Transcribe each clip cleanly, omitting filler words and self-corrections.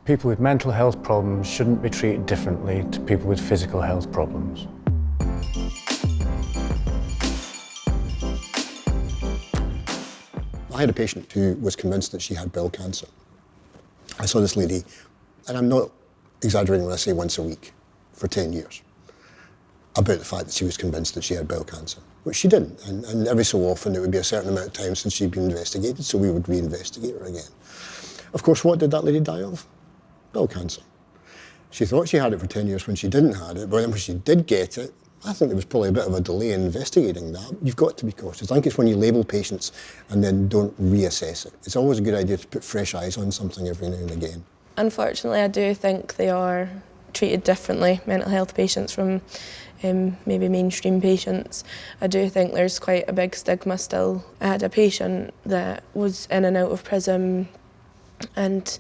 People with mental health problems shouldn't be treated differently to people with physical health problems. I had a patient who was convinced that she had bowel cancer. I saw this lady, and I'm not exaggerating when I say once a week, for 10 years, about the fact that she was convinced that she had bowel cancer, which she didn't. And every so often it would be a certain amount of time since she'd been investigated, so we would re-investigate her again. Of course, what did that lady die of? Bowel cancer. She thought she had it for 10 years when she didn't have it, but then when she did get it, I think there was probably a bit of a delay in investigating that. You've got to be cautious. I think it's when you label patients and then don't reassess it. It's always a good idea to put fresh eyes on something every now and again. Unfortunately, I do think they are treated differently, mental health patients, from maybe mainstream patients. I do think there's quite a big stigma still. I had a patient that was in and out of prison and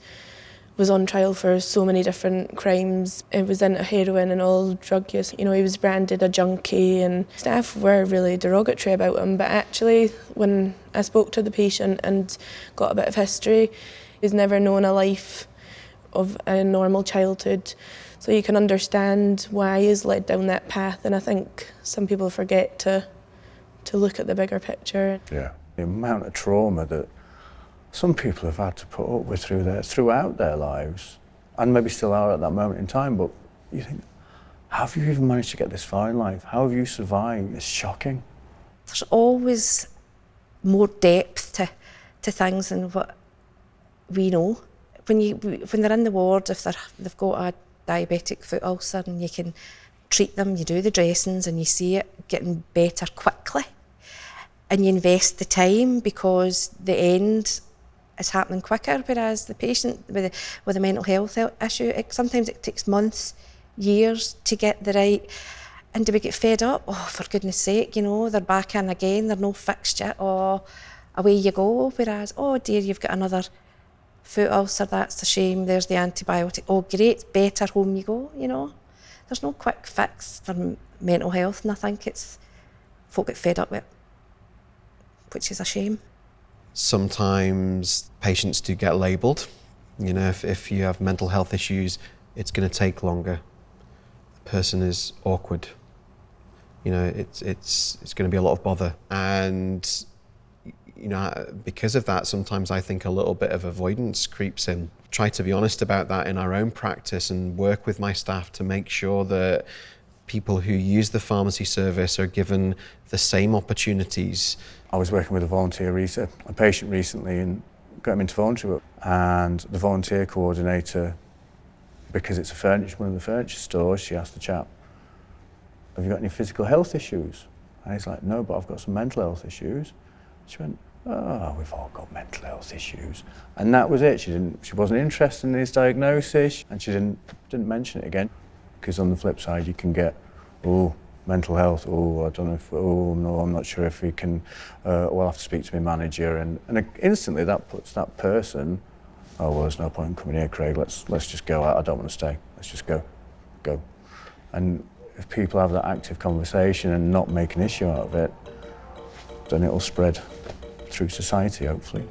was on trial for so many different crimes. He was into heroin and all drug use. You know, he was branded a junkie, and staff were really derogatory about him. But actually, when I spoke to the patient and got a bit of history, he's never known a life of a normal childhood. So you can understand why he's led down that path, and I think some people forget to look at the bigger picture. Yeah, the amount of trauma that some people have had to put up with throughout their lives, and maybe still are at that moment in time, but you think, how have you even managed to get this far in life? How have you survived? It's shocking. There's always more depth to things than what we know. When they're in the ward, if they've got a diabetic foot ulcer and you can treat them, you do the dressings and you see it getting better quickly, and you invest the time because the end is happening quicker, whereas the patient with a mental health issue, sometimes it takes months, years to get the right, and do we get fed up? Oh, for goodness sake, you know, they're back in again, they're no fixed yet, or away you go, whereas, oh dear, you've got another foot ulcer, that's a shame, there's the antibiotic, oh great, better, home you go, you know. There's no quick fix for mental health, and I think it's folk get fed up with it, which is a shame. Sometimes patients do get labelled. You know, if you have mental health issues, it's going to take longer. The person is awkward. You know, it's going to be a lot of bother. And, you know, because of that, sometimes I think a little bit of avoidance creeps in. Try to be honest about that in our own practice and work with my staff to make sure that people who use the pharmacy service are given the same opportunities. I was working with a patient recently, and got him into voluntary work. And the volunteer coordinator, because it's one of the furniture stores, she asked the chap, have you got any physical health issues? And he's like, no, but I've got some mental health issues. She went, oh, we've all got mental health issues. And that was it. She wasn't interested in his diagnosis, and she didn't mention it again. Because on the flip side, you can get, oh, mental health, oh, I don't know if, oh, no, I'm not sure if we can, we'll have to speak to my manager. And instantly that puts that person, oh, well, there's no point in coming here, Craig, let's just go out, I don't want to stay, let's just go. And if people have that active conversation and not make an issue out of it, then it'll spread through society, hopefully.